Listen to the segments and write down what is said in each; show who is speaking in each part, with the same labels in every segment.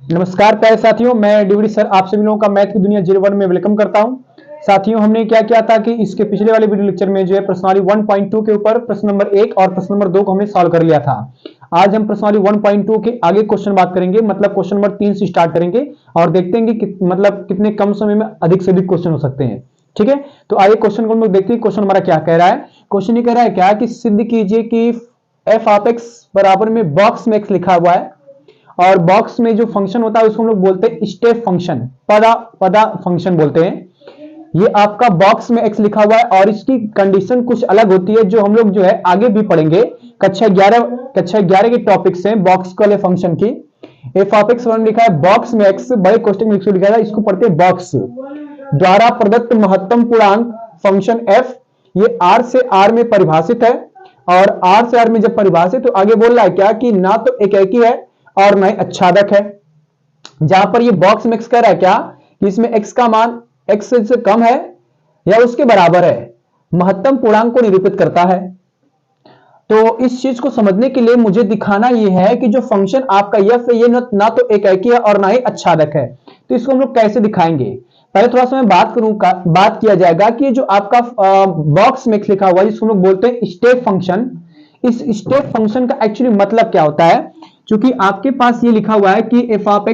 Speaker 1: नमस्कार प्यारे साथियों, मैं डीवीडी सर आप सभी लोगों का मैथ की दुनिया 01 में वेलकम करता हूं। साथियों, हमने क्या किया था कि इसके पिछले वाले वीडियो लेक्चर में जो है प्रश्नावली 1.2 के ऊपर प्रश्न नंबर 1 और प्रश्न नंबर 2 को हमने सॉल्व कर लिया था। आज हम प्रश्नावली 1.2 के आगे क्वेश्चन बात करेंगे, मतलब क्वेश्चन नंबर 3 से स्टार्ट करेंगे और देखते हैं कि मतलब कितने कम समय में अधिक से अधिक क्वेश्चन हो सकते हैं। ठीक है, तो आइए क्वेश्चन को हम लोग देखते हैं। क्वेश्चन हमारा क्या कह रहा है। क्वेश्चन ये कह रहा है क्या कि सिद्ध कीजिए कि एफ ऑफ एक्स बराबर में बॉक्स में एक्स लिखा हुआ है और बॉक्स में जो फंक्शन होता है उसको हम लोग बोलते हैं स्टेप फंक्शन, पदा फंक्शन बोलते हैं। ये आपका बॉक्स में एक्स लिखा हुआ है और इसकी कंडीशन कुछ अलग होती है जो हम लोग जो है आगे भी पढ़ेंगे। कक्षा 11 के टॉपिक्स हैं बॉक्स वाले फंक्शन की। एफ ऑफ एक्स लिखा है बॉक्स में एक्स, बड़े क्वेश्चन में लिखा है, इसको पढ़ते हैं बॉक्स द्वारा प्रदत्त महत्तम पूर्णांक फंक्शन एफ। ये आर से आर में परिभाषित है और आर से आर में जब परिभाषित तो आगे बोल रहा है क्या कि ना तो एकेकी है और ना ही अच्छादक है। जहां पर ये बॉक्स में एक्स कह रहा है क्या कि इसमें एक्स का मान एक्स से कम है या उसके बराबर है, महत्तम पूर्णांक को निरूपित करता है। तो इस चीज को समझने के लिए मुझे दिखाना यह है कि जो फंक्शन आपका एफ है ये ना तो एकेकी है और ना ही अच्छादक है। तो इसको हम लोग कैसे दिखाएंगे, पहले थोड़ा सा मैं बात किया जाएगा कि जो आपका बॉक्स में लिखा हुआ है जिसको हम लोग बोलते हैं स्टेप फंक्शन। इस स्टेप फंक्शन का एक्चुअली मतलब क्या होता है, क्योंकि आपके पास ये लिखा हुआ है कि एफ ऑफ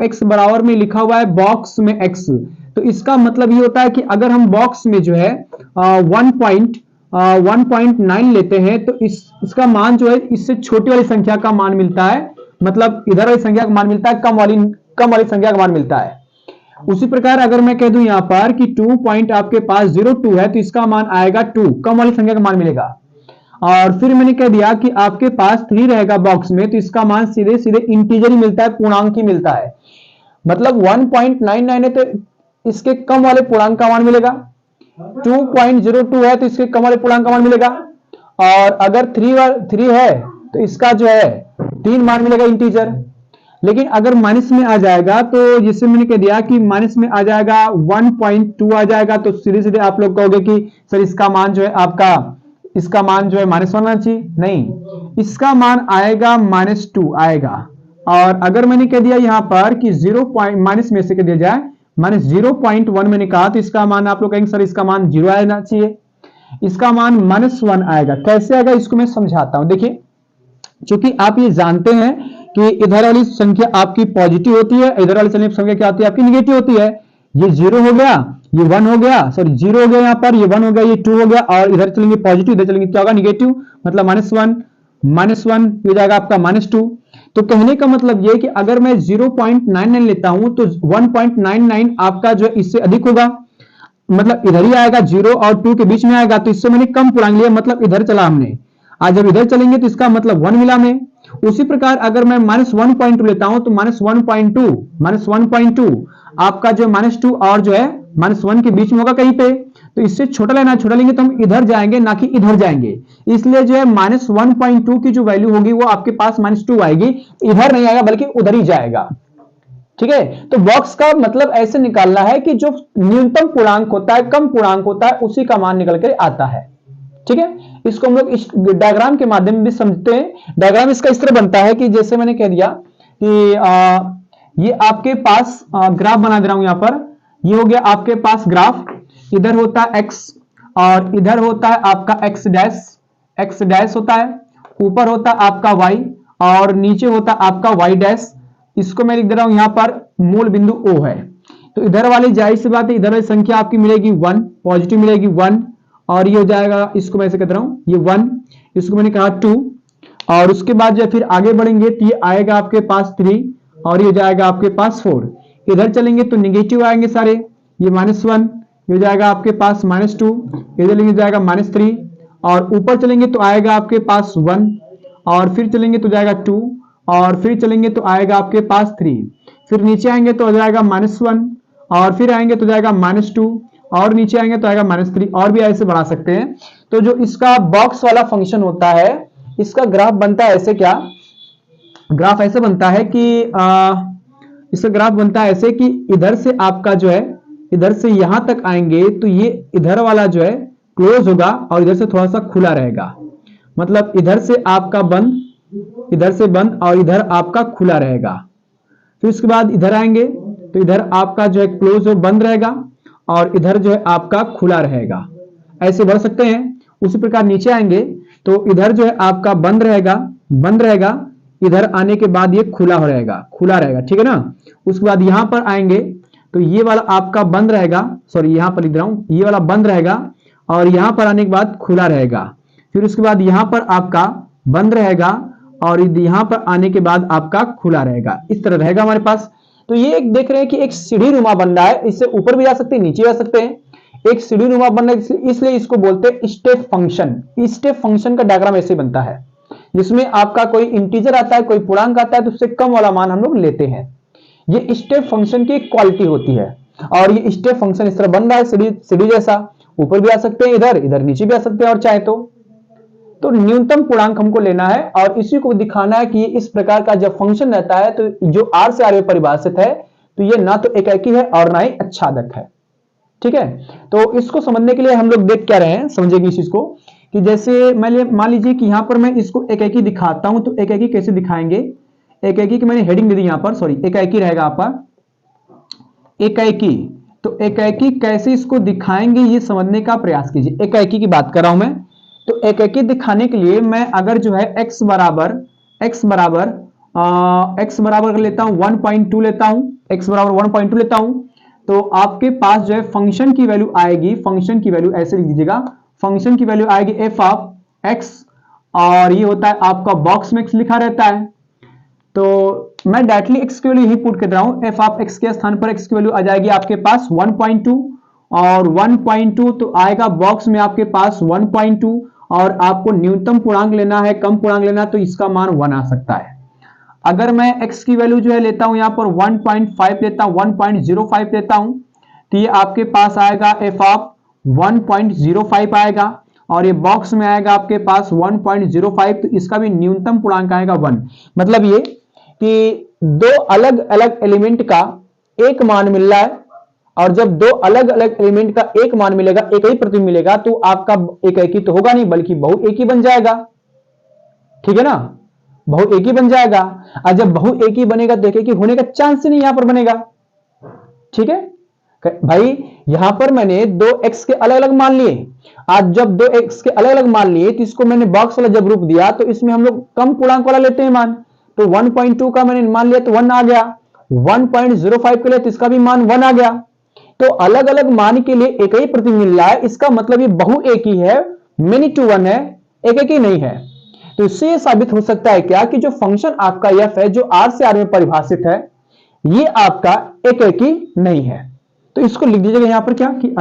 Speaker 1: एक्स बराबर में लिखा हुआ है बॉक्स में एक्स। तो इसका मतलब ये होता है कि अगर हम बॉक्स में जो है 1.9 लेते हैं तो इसका मान जो है इससे छोटी वाली संख्या का मान मिलता है, मतलब इधर वाली संख्या का मान मिलता है, कम वाली संख्या का मान मिलता है। उसी प्रकार अगर मैं कह दूं यहां पर कि 2 पॉइंट आपके पास 02 है तो इसका मान आएगा 2, कम वाली संख्या का मान मिलेगा। और फिर मैंने कह दिया कि आपके पास 3 रहेगा बॉक्स में तो इसका मान सीधे सीधे इंटीजर ही मिलता है, पूर्णांक ही मिलता है। मतलब 1.99 है तो इसके कम वाले पूर्णांक का मान मिलेगा, 2.02 है तो इसके कम वाले पूर्णांक का मान मिलेगा, और अगर 3 है तो इसका जो है 3 मान मिलेगा इंटीजर। लेकिन अगर माइनस में आ जाएगा तो जिससे मैंने कह दिया कि माइनस में आ जाएगा 1.2 आ जाएगा तो सीधे सीधे आप लोग कहोगे कि सर इसका मान जो है आपका इसका मान जो है -1 आना चाहिए, नहीं, इसका मान आएगा -2 आएगा। और अगर मैंने कह दिया यहां पर कि 0 माइनस में से कह दिया जाए -0.1 मैंने कहा तो इसका मान आप लोग कहेंगे सर इसका मान 0 आना चाहिए, इसका मान -1 आएगा। कैसे आएगा इसको मैं समझाता हूं। देखिए, क्योंकि आप ये जानते हैं कि इधर वाली संख्या आपकी पॉजिटिव होती है, इधर वाली संख्या क्या होती है आपकी निगेटिव होती है। ये 0 हो गया, ये 1 हो गया, सॉरी 0 हो गया यहां पर, ये 1 हो गया, ये 2 हो गया, और इधर चलेंगे पॉजिटिव, इधर चलेंगे क्या होगा निगेटिव, मतलब -1 हो जाएगा आपका -2। तो कहने का मतलब ये कि अगर मैं 0.99 लेता हूं तो 1.99 आपका जो है इससे अधिक होगा, मतलब इधर ही आएगा, 0 और 2 के बीच में आएगा, तो इससे मैंने कम पूर्णांक लिया, मतलब इधर चला हमने। आज जब इधर चलेंगे तो इसका मतलब 1 मिला में। उसी प्रकार अगर मैं -1.2 लेता हूं तो -1.2 आपका जो -2 और जो है -1 के बीच में होगा कहीं पे, तो इससे छोटा लेना, छोटा लेंगे तो हम इधर जाएंगे ना कि इधर जाएंगे, इसलिए जो है -1.2 की जो वैल्यू होगी वो आपके पास -2 आएगी, इधर नहीं आएगा बल्कि उधर ही जाएगा। ठीक है, तो बॉक्स का मतलब ऐसे निकालना है कि जो न्यूनतम पूर्णांक होता है, कम पूर्णांक होता है, उसी का मान निकल कर आता है। ठीक है, इसको हम लोग इस डायग्राम के माध्यम में भी समझते हैं। डायग्राम इसका इस तरह बनता है कि जैसे मैंने कह दिया कि ये आपके पास ग्राफ बना दे रहा हूं यहां पर, ये हो गया आपके पास ग्राफ, इधर होता है x और इधर होता है आपका x डैश होता है, ऊपर होता है आपका y और नीचे होता है आपका y डैश। इसको मैं लिख दे रहा हूं यहां पर मूल बिंदु O है। तो इधर वाली जाहिर सी बात है, इधर वाली संख्या आपकी मिलेगी 1, पॉजिटिव मिलेगी 1, और ये हो जाएगा, इसको मैं ऐसे कह रहा हूं ये 1, इसको मैंने कहा 2, और उसके बाद जब फिर आगे बढ़ेंगे तो ये आएगा आपके पास 3 और ये हो जाएगा आपके पास 4। इधर चलेंगे तो निगेटिव आएंगे सारे, ये -1, ये हो जाएगा आपके पास -2, इधर लेंगे जाएगा -3, और ऊपर चलेंगे तो आएगा आपके पास 1, और फिर चलेंगे तो जाएगा 2, और फिर चलेंगे तो आएगा आपके पास 3, फिर नीचे आएंगे तो हो जाएगा -1, और फिर आएंगे तो जाएगा -2, और नीचे आएंगे तो आएगा -3, और भी ऐसे बढ़ा सकते हैं। तो जो इसका बॉक्स वाला फंक्शन होता है इसका ग्राफ बनता है ऐसे, क्या ग्राफ ऐसे बनता है कि इसका ग्राफ बनता है ऐसे कि इधर से आपका जो है इधर से यहां तक आएंगे तो ये इधर वाला जो है क्लोज होगा और इधर से थोड़ा सा खुला रहेगा, मतलब इधर से आपका बंद, इधर से बंद और इधर आपका खुला रहेगा। फिर उसके बाद इधर आएंगे तो इधर आपका जो है क्लोज और बंद रहेगा और इधर जो है आपका खुला रहेगा, ऐसे बढ़ सकते हैं। उसी प्रकार नीचे आएंगे तो इधर जो है आपका बंद रहेगा, बंद रहेगा, इधर आने के बाद ये खुला हो रहेगा, खुला रहेगा, ठीक है ना। उसके बाद यहां पर आएंगे तो ये वाला आपका बंद रहेगा, सॉरी यहां पर लिख रहा हूं, ये वाला बंद रहेगा और यहां पर आने के बाद खुला रहेगा। फिर उसके बाद यहां पर आपका बंद रहेगा और यहां पर आने के बाद आपका खुला रहेगा, इस तरह रहेगा हमारे पास। तो ये एक देख रहे हैं कि एक सीढ़ी नुमा बन रहा है, इससे ऊपर भी जा सकते हैं नीचे जा सकते हैं, एक सीढ़ी नुमा बन रहा है, इसलिए इसको बोलते हैं स्टेप फंक्शन। स्टेप फंक्शन का डायग्राम ऐसे बनता है जिसमें आपका कोई इंटीजर आता है, कोई पूर्णांक आता है तो उससे कम वाला मान हम लोग लेते हैं। ये स्टेप फंक्शन की क्वालिटी होती है और ये स्टेप फंक्शन इस तरह बन रहा है सीढ़ी जैसा, ऊपर भी आ सकते हैं, इधर इधर नीचे भी आ सकते हैं और चाहे तो न्यूनतम पूर्णांक हमको लेना है और इसी को दिखाना है कि इस प्रकार का जब फंक्शन रहता है तो जो आर से आर में परिभाषित है तो ये ना तो एकाकी है और ना ही आच्छादक है, ठीक है। तो इसको समझने के लिए हम लोग देख क्या रहे हैं, समझेंगे इस चीज को कि जैसे मान लीजिए कि यहां पर मैं इसको एकाकी दिखाता हूं तो एकाकी कैसे दिखाएंगे। एकाकी की मैंने हेडिंग दे दी यहां पर, सॉरी एकाकी रहेगा आपका एकाकी। तो एकाकी कैसे इसको दिखाएंगे ये समझने का प्रयास कीजिए। एकाकी की बात कर रहा हूं मैं, तो एकाकी दिखाने के लिए मैं अगर जो है x बराबर लेता हूं 1.2 लेता हूं, x बराबर 1.2 लेता हूं तो आपके पास जो है फंक्शन की वैल्यू आएगी, फंक्शन की वैल्यू ऐसे लिख दीजिएगा, फंक्शन की वैल्यू आएगी f ऑफ x और ये होता है आपका बॉक्स में x लिखा रहता है। तो मैं डायरेक्टली x की वैल्यू यही पुट कर रहा हूं, f ऑफ x के स्थान पर x की वैल्यू आ जाएगी आपके पास 1.2 और 1.2 तो आएगा बॉक्स में आपके पास 1.2 और आपको न्यूनतम पूर्णांक लेना है, कम पूर्णांक लेना तो इसका मान 1 आ सकता है। अगर मैं x की वैल्यू जो है लेता हूं यहां पर 1.5 लेता हूं, 1.05 लेता हूं तो ये आपके पास आएगा f ऑफ 1.05 आएगा और ये बॉक्स में आएगा आपके पास 1.05 तो इसका भी न्यूनतम पूर्णांक आएगा 1। मतलब ये कि दो अलग अलग एलिमेंट का एक मान मिल रहा है और जब दो अलग अलग एलिमेंट का एक मान मिलेगा, एक ही प्रतिबिंब मिलेगा तो आपका एकाकी तो होगा नहीं बल्कि बहुएकी बन जाएगा, ठीक है ना, बहुएकी बन जाएगा। और जब बहुएकी बनेगा तो एकाकी होने का चांस ही नहीं यहां पर बनेगा, ठीक है भाई। यहां पर मैंने दो x के अलग अलग मान लिए, आज जब दो x के अलग अलग मान लिए तो इसको मैंने बॉक्स वाला जब रूप दिया तो इसमें हम लोग कम पूर्णांक वाला लेते हैं मान, तो 1.2 का मैंने मान लिया तो 1 आ गया, 1.05 के लिए तो इसका भी मान 1 आ गया। तो अलग अलग मान के लिए एक ही प्रतिबिंब मिल रहा है, इसका मतलब ये बहुएकी है, मेनी टू वन है, एकाकी नहीं है। तो इससे साबित हो सकता है क्या कि जो फंक्शन आपका f है जो r से r में परिभाषित है ये आपका एकाकी नहीं है। तो इसको लिख दीजिएगा यहां पर क्या कि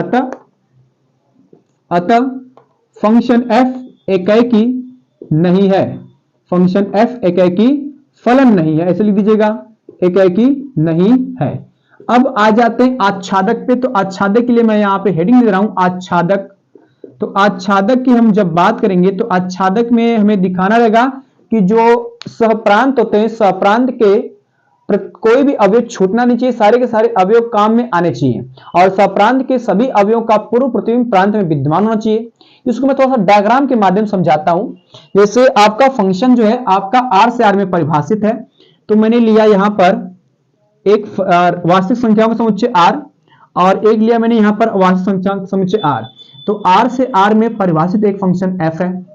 Speaker 1: अतः फंक्शन f एकाकी नहीं है, फंक्शन f एकाकी फलन नहीं है, ऐसे लिख दीजिएगा एकाकी नहीं है। अब आ जाते हैं आच्छादक पे। तो आच्छादक के लिए मैं यहां पे हेडिंग दे रहा हूं आच्छादक। तो आच्छादक की हम जब बात करेंगे तो आच्छादक में हमें दिखाना रहेगा कि जो सहप्रांत होते हैं सहप्रांत के कोई भी अवयव छूटना नहीं चाहिए, सारे के सारे अवयव काम में आने चाहिए और सहप्रांत के सभी अवयवों का पूर्व प्रतिबिंब प्रांत में विद्यमान होना चाहिए। इसको मैं थोड़ा सा डायग्राम के माध्यम समझाता हूं। जैसे आपका फंक्शन जो है आपका r से r में परिभाषित है, तो मैंने लिया यहां पर एक वास्तविक संख्याओं का समुच्चय r और एक लिया मैंने यहां पर वास्तविक संख्याओं का समुच्चय r। तो r से r में परिभाषित एक फंक्शन f है,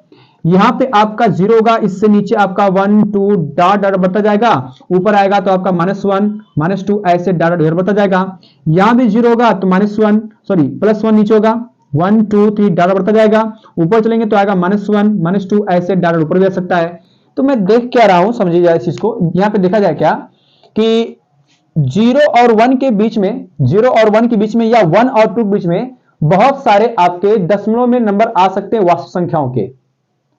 Speaker 1: यहां पे आपका 0 होगा, इससे नीचे आपका 1 2 डॉट डॉट बढ़ता जाएगा, ऊपर आएगा तो आपका -1 -2 ऐसे डॉट डॉट बढ़ता जाएगा। यहां भी 0 होगा तो +1 नीचे होगा, 1 2 3 डॉट बढ़ता जाएगा, ऊपर चलेंगे तो आएगा -1 -2 ऐसे डॉट ऊपर भी आ सकता है। तो मैं देख क्या रहा हूं, समझिए इस चीज को। यहां पे देखा जाए क्या कि 0 और 1 के बीच में, 0 और 1 के बीच में या 1 और 2 के बीच में बहुत सारे आपके दशमलव में नंबर आ सकते हैं वास्तविक संख्याओं के,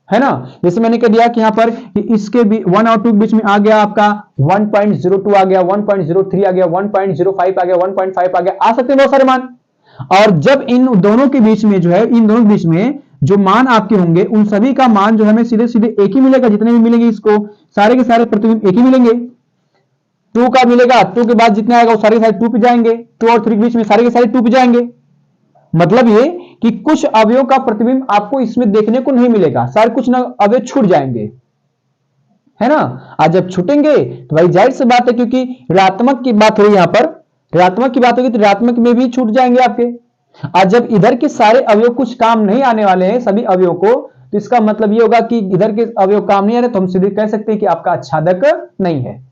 Speaker 1: है ना। जैसे मैंने कह दिया कि यहां पर कि इसके भी 1 और 2 के बीच में आ गया आपका 1.02 आ गया, 1.03 आ गया, 1.05 आ गया, 1.5 आ गया, आ सकते हैं बहुत सारे मान। और जब इन दोनों के बीच में जो है, इन दोनों के बीच में जो मान आपके होंगे उन सभी का मान जो हमें सीधे सीधे एक ही मिलेगा, जितने भी मिलेंगे इसको सारे के सारे प्रतिबिंब एक ही मिलेंगे। 2 का मिलेगा, 2 के बाद जितने आएगा वो सारे के सारे 2 पे जाएंगे, 2 और 3 के बीच में सारे के सारे 2 पे जाएंगे। मतलब ये कि कुछ अवयवों का प्रतिबिंब आपको इसमें देखने को नहीं मिलेगा, सारे कुछ ना अवयव छूट जाएंगे। है ना। आज जब छूटेंगे तो भाई जाहिर सी बात है, क्योंकि ऋणात्मक की बात हुई यहां पर, ऋणात्मक की बात होगी तो ऋणात्मक में भी छूट जाएंगे आपके। आज जब इधर के सारे अवयव कुछ काम नहीं आने वाले हैं सभी अवयव को, तो इसका मतलब ये होगा कि इधर के अवयव काम नहीं आ रहे, तो हम सीधे कह सकते हैं कि आपका आच्छादक नहीं है।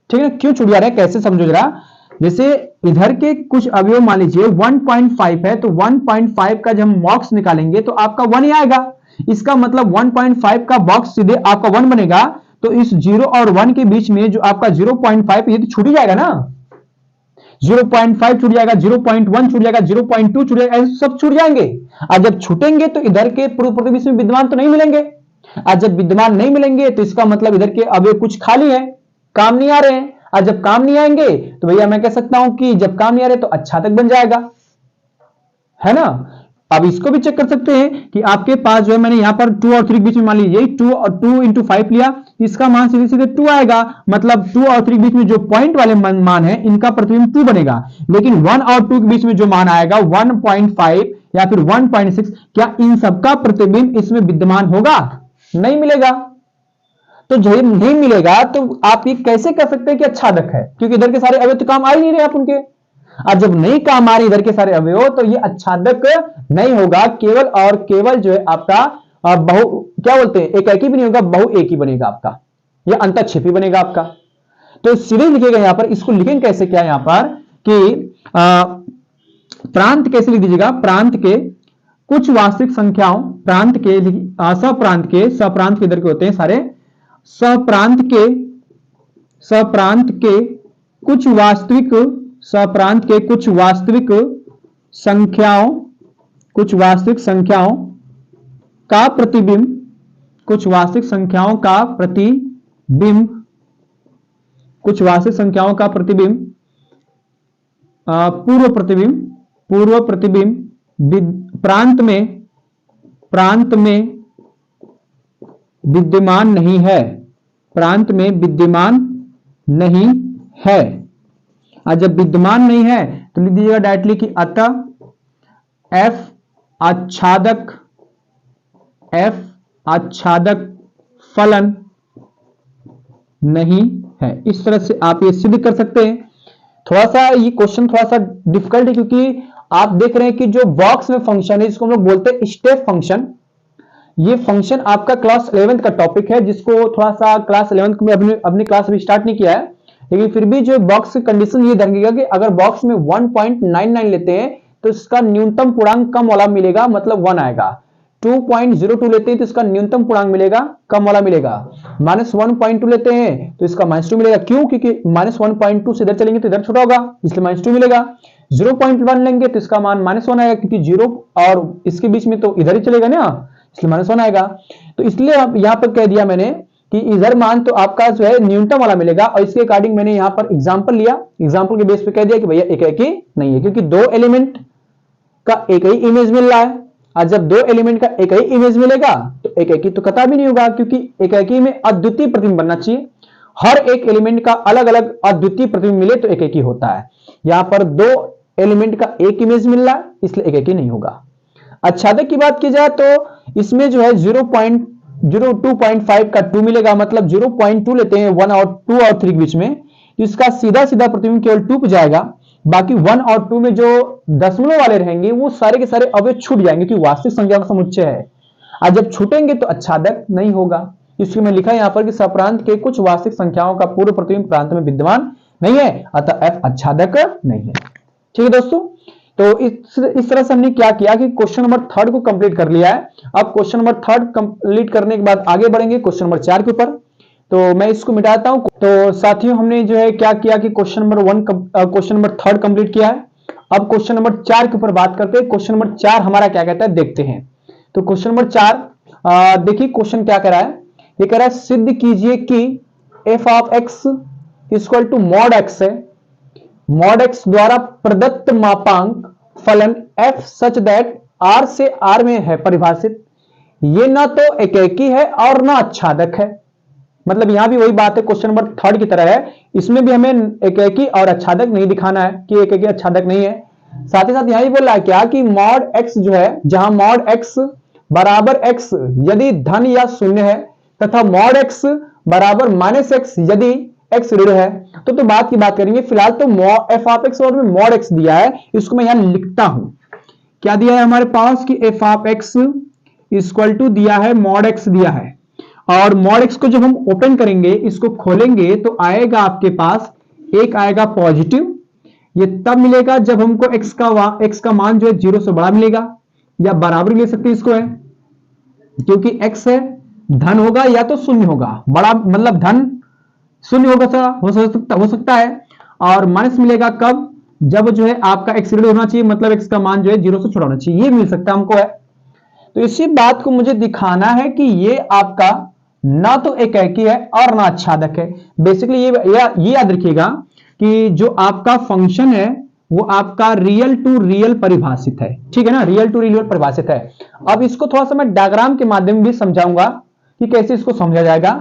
Speaker 1: ठीक है, क्यों छूट जा रहे हैं, कैसे समझो जरा। जैसे इधर के कुछ अवयव मान लीजिए 1.5 है, तो 1.5 का जब हम बॉक्स निकालेंगे तो आपका 1 ही आएगा। इसका मतलब 1.5 का बॉक्स सीधे आपका 1 बनेगा। तो इस 0 और 1 के बीच में जो आपका 0.5 ये तो छूट ही जाएगा ना। 0.5 छूट जाएगा, 0.1 छूट जाएगा, 0.2 छूट जाएगा, ऐसे सब छूट जाएंगे। आज जब छूटेंगे तो इधर के पूर्व प्रतिबिंब में विद्यमान तो नहीं मिलेंगे। आज जब विद्यमान नहीं मिलेंगे तो इसका मतलब इधर के अवयव कुछ खाली है, काम नहीं आ रहे हैं। आज जब काम नहीं आएंगे तो भैया मैं कह सकता हूं कि जब काम नहीं आ रहे तो आच्छादक बन जाएगा, है ना। अब इसको भी चेक कर सकते हैं कि आपके पास जो है, मैंने यहां पर 2 और 3 के बीच में मान लीजिए 2 और 2 इंटू 5 लिया, इसका मान सीधे सीधे 2 आएगा। मतलब 2 और 3 के बीच में जो पॉइंट वाले मान है इनका प्रतिबिंब 2 बनेगा। लेकिन 1 और 2 के बीच में जो मान आएगा 1.5 या फिर 1.6, क्या इन सबका प्रतिबिंब इसमें विद्यमान होगा? नहीं मिलेगा। तो जब नहीं मिलेगा तो आप ये कैसे कह सकते हैं कि आच्छादक है, क्योंकि इधर के सारे अवयव तो काम आ ही नहीं रहे आप उनके। और जब नहीं काम आ रहे इधर के सारे अवयव तो ये आच्छादक नहीं होगा। केवल और केवल जो है आपका बहु क्या बोलते हैं, एकाकी भी नहीं होगा, बहु एक ही बनेगा आपका, या अंतःक्षेपी बनेगा आपका। तो सीधे लिखेगा यहां पर, इसको लिखेंगे कैसे, क्या यहां पर कि प्रांत कैसे लिख दीजिएगा, प्रांत के कुछ वास्तविक संख्याओं, प्रांत के सप्रांत के इधर के होते हैं सारे, सप्रांत के कुछ वास्तविक, सप्रांत के कुछ वास्तविक संख्याओं का प्रतिबिंब, कुछ वास्तविक संख्याओं का प्रतिबिंब, कुछ वास्तविक संख्याओं का प्रतिबिंब, पूर्व प्रतिबिंब प्रांत में विद्यमान नहीं है, प्रांत में विद्यमान नहीं है। और जब विद्यमान नहीं है तो लिख दीजिएगा डायरेक्टली कि अतः एफ आच्छादक फलन नहीं है। इस तरह से आप ये सिद्ध कर सकते हैं। थोड़ा सा ये क्वेश्चन थोड़ा सा डिफिकल्ट है, क्योंकि आप देख रहे हैं कि जो बॉक्स में फंक्शन है जिसको हम लोग बोलते हैं स्टेप फंक्शन, ये फंक्शन आपका क्लास 11th का टॉपिक है, जिसको थोड़ा सा क्लास 11th में अपनी क्लास अभी स्टार्ट नहीं किया है, लेकिन फिर भी जो बॉक्स की कंडीशन ये देखेगा कि अगर बॉक्स में 1.99 लेते हैं तो इसका न्यूनतम पूर्णांक कम वाला मिलेगा, मतलब 1 आएगा। 2.02 लेते हैं तो इसका न्यूनतम पूर्णांक मिलेगा, कम वाला मिलेगा। -1.2 लेते हैं तो इसका -2 मिलेगा। क्यों? क्योंकि -1.2 से इधर चलेंगे तो इधर छोटा होगा, इसलिए -2 मिलेगा। 0.1 लेंगे तो इसका मान -1 आएगा, क्योंकि 0 और इसके बीच में तो इधर ही चलेगा ना, इसलिए -1 आएगा। तो इसलिए अब यहां पर कह दिया मैंने कि इधर मान तो आपका जो है न्यूनतम वाला मिलेगा, और इसके अकॉर्डिंग मैंने यहां पर एग्जांपल लिया, एग्जांपल के बेस पे कह दिया कि भैया एक ही नहीं है, क्योंकि 2 एलिमेंट का एक ही इमेज मिल रहा है। और जब 2 एलिमेंट का एक ही इमेज मिलेगा तो एक ही तो कतई भी नहीं होगा, क्योंकि एक ही में अद्वितीय प्रतिबिंब बनना चाहिए। हर एक एलिमेंट का अलग अलग अद्वितीय प्रतिबिंब मिले तो एक ही होता है। यहां पर 2 एलिमेंट का एक इमेज मिल रहा है, इसलिए एक ही नहीं होगा। आच्छादक की बात की जाए तो इसमें जो है 0.02.5 का 2 मिलेगा, मतलब 0.2 लेते हैं 1 और 2 और 3 के बीच में, तो इसका सीधा सीधा प्रतिबिंब केवल 2 पे जाएगा। बाकी 1 और 2 में जो दशमलव वाले रहेंगे वो सारे के सारे अवयव छूट जाएंगे, क्योंकि वास्तविक संख्या का समुच्चय है। आज जब छूटेंगे तो आच्छादक नहीं होगा। इसलिए मैं लिखा यहां पर कि सप्रांत के कुछ वास्तविक संख्याओं का पूर्व प्रतिबिंब प्रांत में विद्यमान नहीं है, अतः एफ आच्छादक नहीं है। ठीक है दोस्तों, तो इस तरह से हमने क्या किया कि क्वेश्चन नंबर 3 को कंप्लीट कर लिया है। अब क्वेश्चन नंबर 3 कंप्लीट करने के बाद आगे बढ़ेंगे क्वेश्चन नंबर 4 के ऊपर। तो मैं इसको मिटाता हूं। तो साथियों हमने जो है क्या किया कि क्वेश्चन नंबर 3 कंप्लीट किया है। अब क्वेश्चन नंबर 4 के ऊपर बात करते हैं। क्वेश्चन नंबर 4 हमारा क्या कहता है देखते हैं। तो क्वेश्चन नंबर 4 देखिए क्वेश्चन क्या कह रहा है। ये कह रहा है सिद्ध कीजिए कि F of x equal to mod x है, मॉड एक्स द्वारा प्रदत्त मापांक फलन f सच दैट r से r में है परिभाषित, ये ना तो एकेकी है और ना आच्छादक है। मतलब यहां भी वही बात है क्वेश्चन नंबर 3 की तरह है, इसमें भी हमें एकेकी और आच्छादक नहीं दिखाना है कि एकेकी आच्छादक नहीं है। साथ ही साथ यहां भी बोल रहा है क्या कि मॉड x जो है, जहां मॉड x बराबर x यदि धन या शून्य है तथा मॉड x बराबर माइनस एक्स, यदि एक्स ऋण है तो बात की बात करेंगे। फिलहाल तो एफ ऑफ एक्स और में मॉड एक्स दिया है, इसको मैं यहां लिखता हूं। क्या दिया है हमारे पास कि F of x equal to दिया है मॉड एक्स दिया है, और मॉड एक्स को जब हम ओपन करेंगे, इसको खोलेंगे तो आएगा आपके पास, एक आएगा पॉजिटिव। ये तब मिलेगा जब हमको एक्स का मान जो है 0 से बड़ा मिलेगा, या बराबर ले सकते हैं इसको है, क्योंकि एक्स है धन होगा या तो शून्य होगा, बड़ा मतलब धन शून्य होगा, हो सकता है। और माइनस मिलेगा कब, जब जो है आपका एक्स ऋण होना चाहिए, मतलब एक्स का मान जो है 0 से छोटा होना चाहिए, ये मिल सकता है हमको है। तो इसी बात को मुझे दिखाना है कि ये आपका ना तो एकाकी है और ना आच्छादक है। बेसिकली ये याद रखिएगा कि जो आपका फंक्शन है वो आपका रियल टू रियल परिभाषित है, ठीक है ना, रियल टू रियल परिभाषित है। अब इसको थोड़ा सा मैं डायग्राम के माध्यम भी समझाऊंगा कि कैसे इसको समझा जाएगा,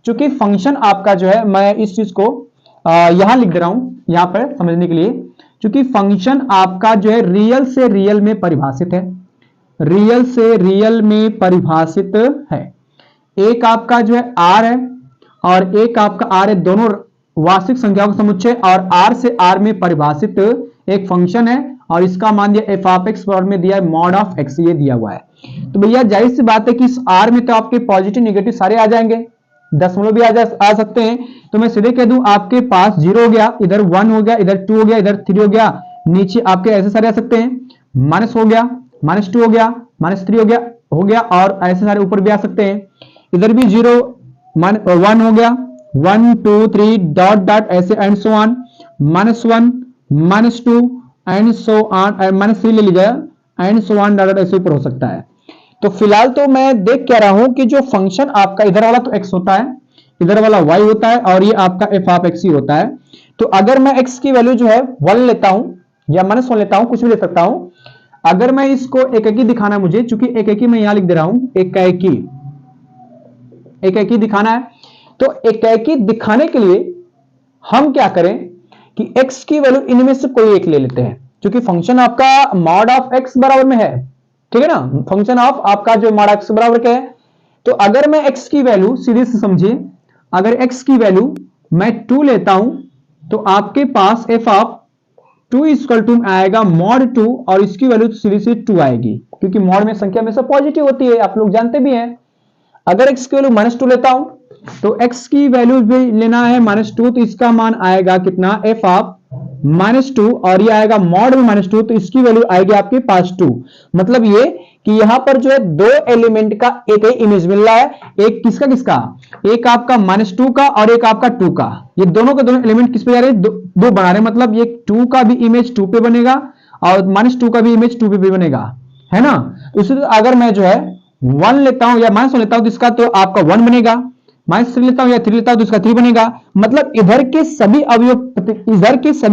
Speaker 1: क्योंकि फंक्शन आपका जो है, मैं इस चीज को यहां लिख दे रहा हूं यहां पर समझने के लिए, क्योंकि फंक्शन आपका जो है रियल से रियल में परिभाषित है, रियल से रियल में परिभाषित है। एक आपका जो है आर है और एक आपका आर है, दोनों वास्तविक संख्याओं का समुच्चय, और आर से आर में परिभाषित एक फंक्शन है, और इसका मान दिया एफ ऑफ एक्स में दिया है मॉड ऑफ एक्स, ये दिया हुआ है। तो भैया जाहिर सी बात है कि इस आर में तो आपके पॉजिटिव निगेटिव सारे आ जाएंगे, दशमलव भी आ सकते हैं। तो मैं सीधे कह दूं आपके पास 0 हो गया, इधर 1 हो गया, इधर 2 हो गया, इधर 3 हो गया, नीचे आपके ऐसे सारे आ सकते हैं, माइनस हो गया, -2 हो गया, -3 हो गया, और ऐसे सारे ऊपर भी आ सकते हैं। इधर भी 0 1 हो गया, 1 2 3 डॉट डॉट ऐसे and so on, -1 -2 and so on, -3 ले लीजिए एंड सो ऑन डॉट ऐसे ऊपर हो सकता है। तो फिलहाल तो मैं देख कह रहा हूं कि जो फंक्शन आपका इधर वाला तो x होता है, इधर वाला y होता है, और ये आपका एफ ऑफ एक्स ही होता है। तो अगर मैं x की वैल्यू जो है 1 लेता हूं या -1 लेता हूं, कुछ भी ले सकता हूं। अगर मैं इसको एकाकी दिखाना मुझे, चूंकि एकाकी मैं यहां लिख दे रहा हूं, एकाकी दिखाना है, तो एकाकी दिखाने के लिए हम क्या करें कि x की वैल्यू इनमें से कोई एक ले लेते हैं, क्योंकि फंक्शन आपका मॉड ऑफ x बराबर में है, ठीक है ना, फंक्शन ऑफ आपका जो मॉड एक्स बराबर क्या है। तो अगर मैं x की वैल्यू सीधे से समझिए, अगर x की वैल्यू मैं 2 लेता हूं, तो आपके पास f ऑफ 2 इक्वल टू आएगा मॉड 2, और इसकी वैल्यू सीधे से 2 आएगी, क्योंकि मॉड में संख्या हमेशा पॉजिटिव होती है, आप लोग जानते भी हैं। अगर x की वैल्यू -2 लेता हूं, तो x की वैल्यू भी लेना है -2, तो इसका मान आएगा कितना, f ऑफ -2, और ये आएगा मॉड में -2, तो इसकी वैल्यू आएगी आपके पास 2। मतलब ये कि यहां पर जो है 2 एलिमेंट का एक ही इमेज मिल रहा है, एक किसका, एक आपका -2 का और एक आपका 2 का, ये दोनों के दोनों एलिमेंट किस पे जा रहे हैं, दो बना रहे हैं। मतलब ये 2 का भी इमेज 2 पे बनेगा और -2 का भी इमेज 2 पे भी बनेगा, है ना। तो इसी अगर मैं जो है 1 लेता हूं या -1 लेता हूं, तो इसका तो आपका 1 बनेगा, -3 लेता हूं या 3 लेता हूं तो इसका 3 बनेगा। मतलब इधर के सभी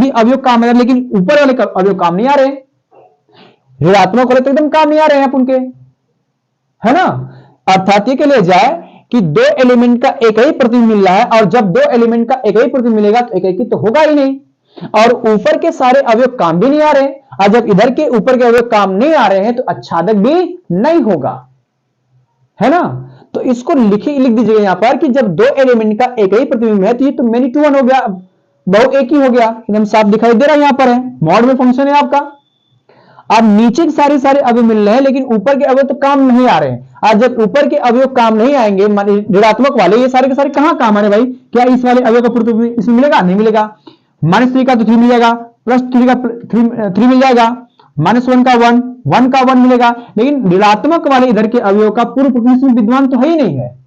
Speaker 1: अवयव काम आ रहे, लेकिन ऊपर वाले अवयव काम नहीं आ रहे, ऋणात्मक वाले तो एकदम काम नहीं आ रहे हैं अपन के, है ना। अर्थात ये के लिए जाए कि 2 एलिमेंट का एक ही प्रतिबिंब मिल रहा है, और जब 2 एलिमेंट का एक ही प्रतिबिंब मिलेगा तो एक ही तो होगा ही नहीं, और ऊपर के सारे अवयव काम भी नहीं आ रहे, और जब इधर के ऊपर के अवयव काम नहीं आ रहे हैं तो आच्छादक भी नहीं होगा, है ना। तो इसको लिख दीजिएगा यहां पर कि जब 2 एलिमेंट का एक ही प्रतिबिंब है, तो ये तो मेनी टू वन हो गया, बहु एक ही हो गया, एकदम साफ दिखाई दे रहा है, यहां पर है मॉड में फंक्शन है आपका। अब नीचे के सारे अवयव मिल रहे हैं, लेकिन ऊपर के अवयव तो काम नहीं आ रहे हैं। आज जब ऊपर के अवयव काम नहीं आएंगे, ऋणात्मक वाले, ये सारे के सारे कहां काम आ रहे भाई, क्या इस वाले अवयव का प्रतिबिंब इसमें मिलेगा, नहीं मिलेगा। -3 का तो 3 मिल जाएगा, +3 का 3 मिल जाएगा, -1 का 1 का 1 मिलेगा, लेकिन ऋणात्मक वाले इधर के अवयव का पूर्व प्रतिबिंब विद्यमान तो है ही नहीं है,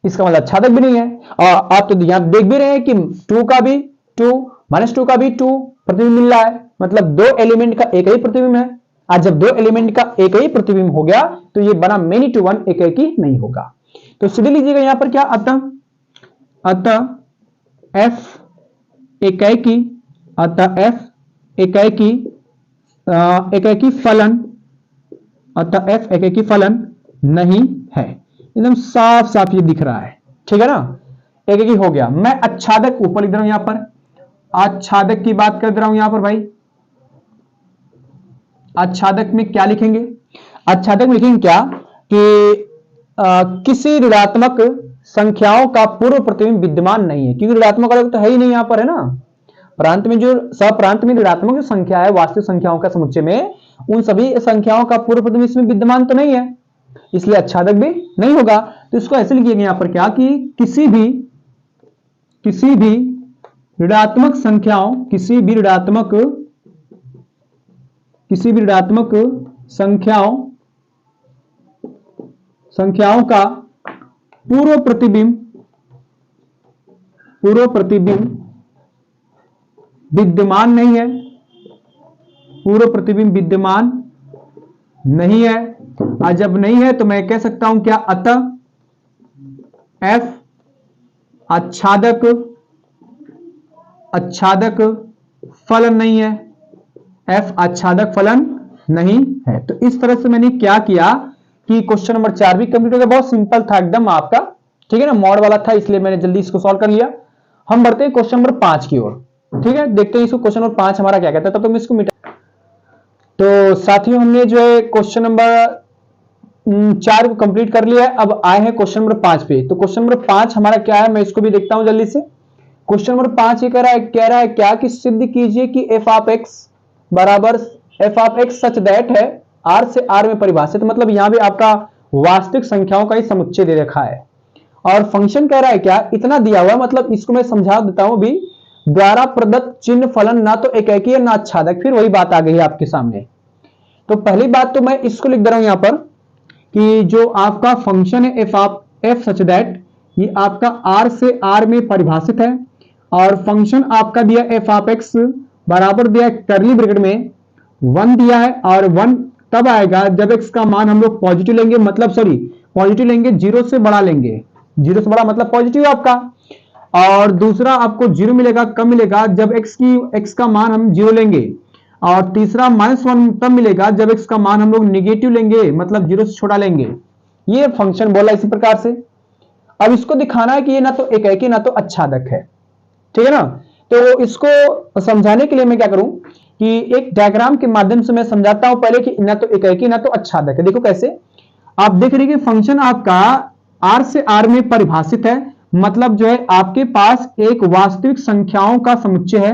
Speaker 1: इसका मतलब आच्छादक भी नहीं है। और आप तो यहां देख भी रहे हैं कि 2 का भी 2, -2 का भी 2 प्रतिबिंब मिल रहा है, मतलब 2 एलिमेंट का एक ही प्रतिबिंब है। आज जब 2 एलिमेंट का एक ही प्रतिबिंब हो गया, तो ये बना मेनी टू वन, एक ही नहीं होगा। तो सीधे लीजिएगा यहां पर क्या, अतः f एकाकी, अतः f एकाकी फलन, अतः f एकाकी फलन नहीं है। एकदम साफ साफ ये दिख रहा है, ठीक है ना, एकाकी हो गया। मैं आच्छादक ऊपर लिख रहा हूं, यहां पर आच्छादक की बात कर रहा हूं यहां पर भाई। आच्छादक में क्या लिखेंगे, आच्छादक में लिखेंगे क्या कि किसी ऋणात्मक संख्याओं का पूर्व प्रतिबिंब विद्यमान नहीं है, क्योंकि ऋणात्मक वाला तो है ही नहीं यहां पर, है ना। प्रांत में जो सप्रांत में ऋणात्मक जो संख्या है वास्तविक संख्याओं का समुच्चय में, उन सभी संख्याओं का पूर्व प्रतिबिंब इसमें विद्यमान तो नहीं है, इसलिए आच्छादक भी नहीं होगा। तो इसको ऐसे लिखिएगा यहां पर क्या कि किसी भी ऋणात्मक संख्याओं, किसी भी ऋणात्मक संख्याओं का पूर्व प्रतिबिंब विद्यमान नहीं है, पूर्व प्रतिबिंब विद्यमान नहीं है। और जब नहीं है तो मैं कह सकता हूं क्या, अतः F आच्छादक फलन नहीं है, F आच्छादक फलन नहीं है। तो इस तरह से मैंने क्या किया कि क्वेश्चन नंबर 4 भी कंप्लीट हो गया। बहुत सिंपल था एकदम आपका, ठीक है ना, मॉड वाला था इसलिए मैंने जल्दी इसको सॉल्व कर लिया। हम बढ़ते हैं क्वेश्चन नंबर 5 की ओर, ठीक है, देखते हैं इसको क्वेश्चन नंबर 5 हमारा क्या कहता है, तब तो मैं इसको मिटा। तो साथियों हमने जो है क्वेश्चन नंबर 4 को कंप्लीट कर लिया है, अब आए हैं क्वेश्चन नंबर 5 पे। तो क्वेश्चन नंबर 5 हमारा क्या है, मैं इसको भी देखता हूं जल्दी से। क्वेश्चन नंबर 5 ये कह रहा है क्या कि सिद्ध कीजिए कि f ऑफ x बराबर f of x such that है R से R में परिभाषित, मतलब यहां भी आपका वास्तविक संख्याओं का ही समुच्चय दे रखा है और फंक्शन कह रहा है क्या, इतना दिया हुआ, मतलब इसको मैं समझा देता हूं भी, द्वारा प्रदत्त चिन्ह फलन ना तो एकाकी है ना आच्छादक। फिर वही बात आ गई है आपके सामने। तो पहली बात तो मैं इसको लिख दे रहा हूं यहां पर कि जो आपका फंक्शन है f सच दैट, ये आपका R से R में परिभाषित है और फंक्शन आपका दिया f ऑफ x बराबर दिया करली ब्रैकेट में 1 दिया है, और 1 तब आएगा जब x का मान हम लोग पॉजिटिव लेंगे, मतलब सॉरी पॉजिटिव लेंगे, 0 से बड़ा लेंगे, 0 से बड़ा मतलब पॉजिटिव आपका। और दूसरा आपको 0 मिलेगा कब मिलेगा, जब x का मान हम 0 लेंगे। और तीसरा -1 तब मिलेगा जब x का मान हम लोग निगेटिव लेंगे, मतलब 0 से छोटा लेंगे। ये फंक्शन बोला इसी प्रकार से। अब इसको दिखाना है कि ये ना तो एकाकी ना तो आच्छादक है, ठीक है ना। तो इसको समझाने के लिए मैं क्या करूं कि एक डायग्राम के माध्यम से मैं समझाता हूं पहले कि ना तो एकाकी ना तो आच्छादक है। देखो कैसे, आप देख रहे हैं कि फंक्शन आपका R से R में परिभाषित है, मतलब जो है आपके पास एक वास्तविक संख्याओं का समुच्चय है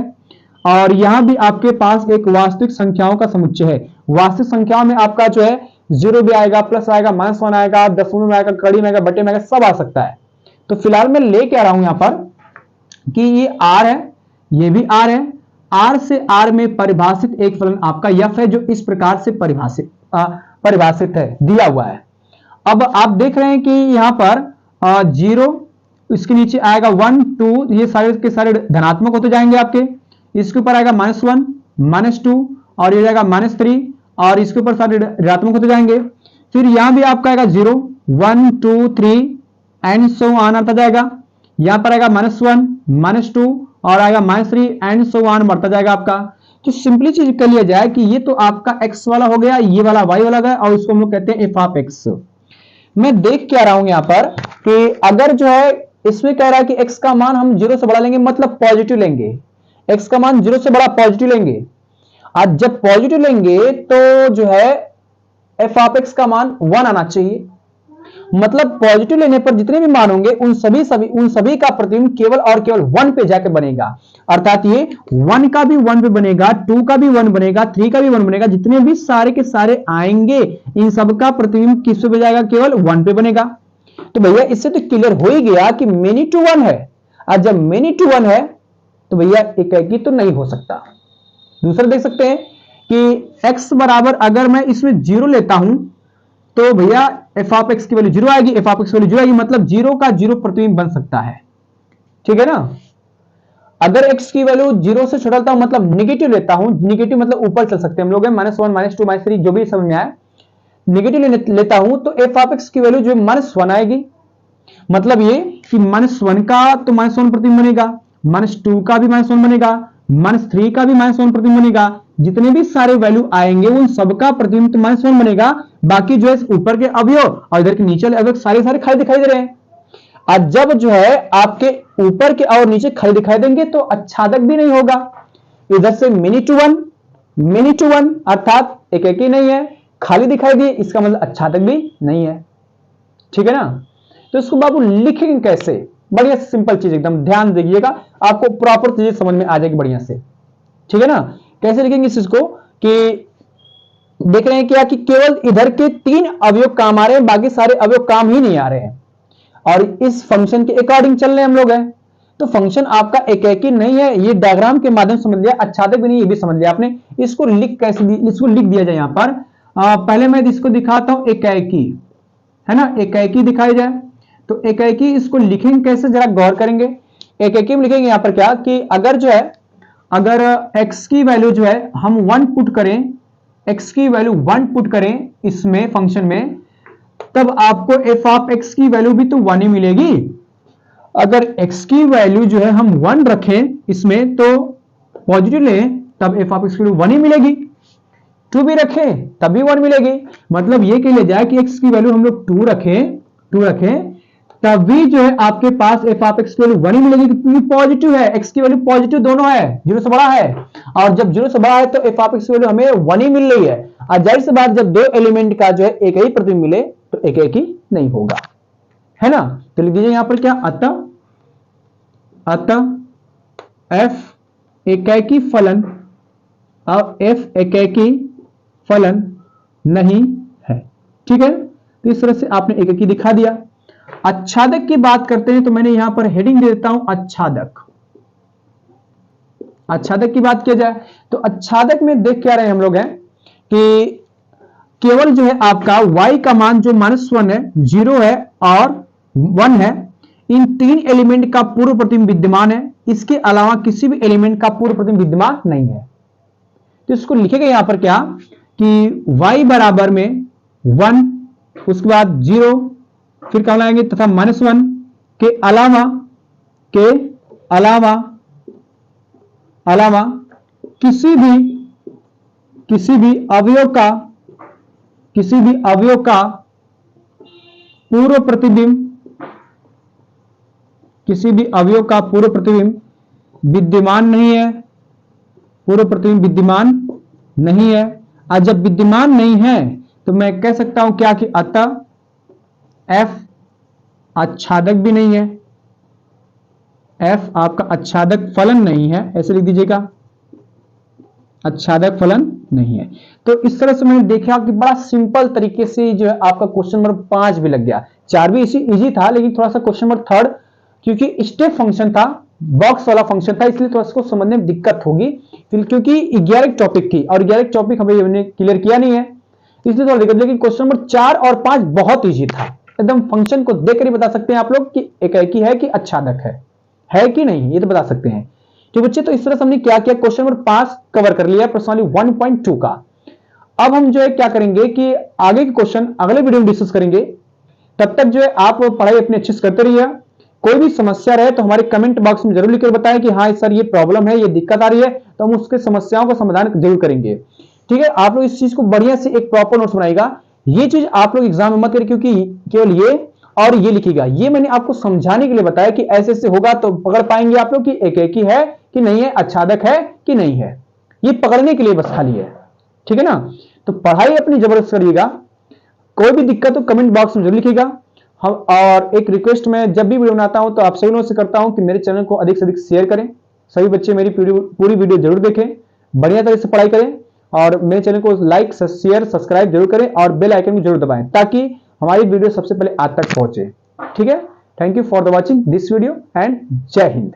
Speaker 1: और यहां भी आपके पास एक वास्तविक संख्याओं का समुच्चय है। वास्तविक संख्याओं में आपका जो है 0 भी आएगा, प्लस आएगा, -1 आएगा, दशमलव में आएगा, कड़ी में आएगा, बटे में आएगा, सब आ सकता है। तो फिलहाल मैं लेके आ रहा हूं यहां पर कि ये R है, ये भी R है, R से R में परिभाषित एक फलन आपका f है जो इस प्रकार से परिभाषित है, दिया हुआ है। अब आप देख रहे हैं कि यहां पर 0, इसके नीचे आएगा 1 2, ये सारे के सारे धनात्मक होते जाएंगे आपके। इसके ऊपर आएगा -1 -2 और ये जाएगा -3 और इसके ऊपर सारे ऋणात्मक होते जाएंगे। फिर यहां भी आपका आएगा 0 1 2 3 एंड सो ऑन आता जाएगा। यहां पर आएगा -1 -2 और आएगा -3 एंड सो ऑन बढ़ता जाएगा आपका। तो सिंपली चीज कर लिया जाए कि ये तो आपका x वाला हो गया, ये वाला y वाला गया और इसको हम लोग कहते हैं f ऑफ x। मैं देख क्या रहा हूं यहां पर कि अगर जो है इसमें कह रहा है कि x का मान हम 0 से बड़ा लेंगे, मतलब पॉजिटिव लेंगे, x का मान 0 से बड़ा पॉजिटिव लेंगे। आज जब पॉजिटिव लेंगे तो जो है f ऑफ x का मान 1 आना चाहिए, मतलब पॉजिटिव लेने पर जितने भी मान होंगे उन सभी का प्रतिबिंब केवल और केवल 1 पे जाकर बनेगा। अर्थात ये 1 का भी 1 पे बनेगा, 2 का भी 1 बनेगा, 3 का भी 1 बनेगा, जितने भी सारे के सारे आएंगे इन सबका प्रतिबिंब किस पे जाएगा, केवल 1 पे बनेगा। तो भैया इससे तो क्लियर हो ही गया कि मेनी टू 1 है, और जब मेनी टू 1 है तो भैया एकाकी तो नहीं हो सकता। दूसरा देख सकते हैं कि x बराबर अगर मैं इसमें 0 लेता हूं तो भैया f ऑफ x की वैल्यू 0 आएगी, f ऑफ x की वैल्यू 0 आएगी, मतलब 0 का 0 प्रतिबिंब बन सकता है, ठीक है ना। अगर x की वैल्यू 0 से छोटा लेता हूं, मतलब निगेटिव लेता हूं, निगेटिव मतलब ऊपर चल सकते हैं हम लोग, -1 -2 -3 जो भी समझ में आए, निगेटिव लेता हूं तो f ऑफ x की वैल्यू जो -1 आएगी, मतलब ये कि -1 का तो -1 प्रतिबिंब बनेगा, -2 का भी -1 बनेगा, -3 का भी -1 प्रतिबिंब बनेगा, जितने भी सारे वैल्यू आएंगे उन सबका प्रतिबिंब तो -1 बनेगा। बाकी जो है ऊपर के अवयव और इधर के नीचे अवयव सारे खाली दिखाई दे रहे हैं। आज जब जो है आपके ऊपर के और नीचे खाली दिखाई देंगे तो आच्छादक भी नहीं होगा। इधर से मेनी टू वन अर्थात एकाकी नहीं है, खाली दिखाई दिए, इसका मतलब आच्छादक भी नहीं है। ठीक है ना। तो इसको बाबू लिखेंगे कैसे, बढ़िया सिंपल चीज एकदम ध्यान दीजिएगा, आपको प्रॉपर चीजें समझ में आ जाएगी बढ़िया से, ठीक है ना। कैसे लिखेंगे इस चीज को कि देख रहे हैं क्या कि केवल इधर के 3 अवयव काम आ रहे हैं, बाकी सारे अवयव काम ही नहीं आ रहे हैं, और इस फंक्शन के अकॉर्डिंग चल रहे हम लोग हैं। तो फंक्शन आपका एकाकी नहीं है, ये डायग्राम के माध्यम से समझ लिया, आच्छादक भी नहीं ये भी समझ लिया आपने। इसको लिख कैसे, इसको लिख दिया जाए यहां पर। पहले मैं इसको दिखाता हूं एकाकी, है ना, एकाकी दिखाई जाए। तो एकाकी इसको लिखेंगे कैसे, जरा गौर करेंगे। एकाकी में लिखेंगे यहां पर क्या कि अगर जो है, अगर x की वैल्यू जो है हम 1 पुट करें, x की वैल्यू 1 पुट करें इसमें फंक्शन में, तब आपको f ऑफ x की वैल्यू भी तो 1 ही मिलेगी। अगर x की वैल्यू जो है हम 1 रखें इसमें तो पॉजिटिव लें, तब f ऑफ x की वैल्यू 1 ही मिलेगी। 2 भी रखें तभी 1 मिलेगी। मतलब ये कह लिया जाए कि x की वैल्यू हम लोग 2 रखें तभी जो है आपके पास f ऑफ x की वैल्यू 1 ही मिलेगी, क्योंकि पॉजिटिव है, x की वैल्यू पॉजिटिव दोनों है, 0 से बड़ा है, और जब 0 से बड़ा है तो f ऑफ x की वैल्यू हमें 1 ही मिल रही है। और जाहिर सी बात, जब 2 एलिमेंट का जो है एक ही प्रतिबिंब मिले तो एक ही नहीं होगा, है ना। तो लिख दीजिए यहां पर क्या, अतः f एकाकी फलन और f एकाकी फलन नहीं है, ठीक है। तो इस तरह से आपने एकाकी दिखा दिया। आच्छादक की बात करते हैं तो मैंने यहां पर हेडिंग दे देता हूं आच्छादक। आच्छादक की बात किया जाए तो आच्छादक में देख क्या रहे हैं हम लोग हैं कि केवल जो है आपका y का मान जो -1 है, 0 है और 1 है, इन 3 एलिमेंट का पूर्व प्रतिबिंब विद्यमान है, इसके अलावा किसी भी एलिमेंट का पूर्व प्रतिबिंब विद्यमान नहीं है। तो इसको लिखेगा यहां पर क्या कि y बराबर में 1, उसके बाद 0, फिर कहां लाएंगे तथा -1 के अलावा किसी भी अवयव का पूर्व प्रतिबिंब विद्यमान नहीं है, और जब विद्यमान नहीं है तो मैं कह सकता हूं क्या कि अतः f आच्छादक भी नहीं है, f आपका आच्छादक फलन नहीं है, ऐसे लिख दीजिएगा, आच्छादक फलन नहीं है। तो इस तरह से मैंने देखा कि बड़ा सिंपल तरीके से जो है आपका क्वेश्चन नंबर 5 भी लग गया। 4 भी इजी था, लेकिन थोड़ा सा क्वेश्चन नंबर 3 क्योंकि स्टेप फंक्शन था, बॉक्स वाला फंक्शन था, इसलिए थोड़ा इसको समझने में दिक्कत होगी, फिर क्योंकि 11 टॉपिक थी और 11 टॉपिक हमने क्लियर किया नहीं है, इसलिए थोड़ा दिक्कत। लेकिन क्वेश्चन नंबर 4 और 5 बहुत ईजी था, एकदम फंक्शन को देखकर ही बता सकते हैं आप लोग कि एकाकी है कि आच्छादक है कि नहीं, ये तो बता सकते हैं। तो बच्चे, तो इस तरह से हमने क्या किया, क्वेश्चन नंबर 5 कवर कर लिया प्रश्नावली 1.2 का। अब हम जो है क्या करेंगे कि आगे के क्वेश्चन अगले वीडियो में डिस्कस करेंगे। तब तक जो है आप पढ़ाई अपनी अच्छे से करते रहिए। कोई भी समस्या रहे तो हमारे कमेंट बॉक्स में जरूर लिखकर बताएं कि हाँ सर ये प्रॉब्लम है, ये दिक्कत आ रही है, तो हम उसके समस्याओं का समाधान जरूर करेंगे, ठीक है। आप लोग इस चीज को बढ़िया से एक प्रॉपर नोट्स बनाएगा। ये चीज आप लोग एग्जाम में मत करिए, क्योंकि केवल ये और ये लिखिएगा, ये मैंने आपको समझाने के लिए बताया कि ऐसे ऐसे होगा तो पकड़ पाएंगे आप लोग कि एकाकी है कि नहीं है, आच्छादक है कि नहीं है, ये पकड़ने के लिए बस खाली है, ठीक है ना। तो पढ़ाई अपनी जबरदस्त करिएगा। कोई भी दिक्कत हो कमेंट बॉक्स में जरूर लिखिएगा। हम और एक रिक्वेस्ट मैं जब भी वीडियो बनाता हूं तो आप सभी लोगों से करता हूं कि मेरे चैनल को अधिक से अधिक शेयर करें, सभी बच्चे मेरी पूरी वीडियो जरूर देखें, बढ़िया तरह से पढ़ाई करें, और मेरे चैनल को लाइक शेयर सब्सक्राइब जरूर करें और बेल आइकन को जरूर दबाएं ताकि हमारी वीडियो सबसे पहले आप तक पहुंचे, ठीक है। Thank you for the watching this video and जय हिंद।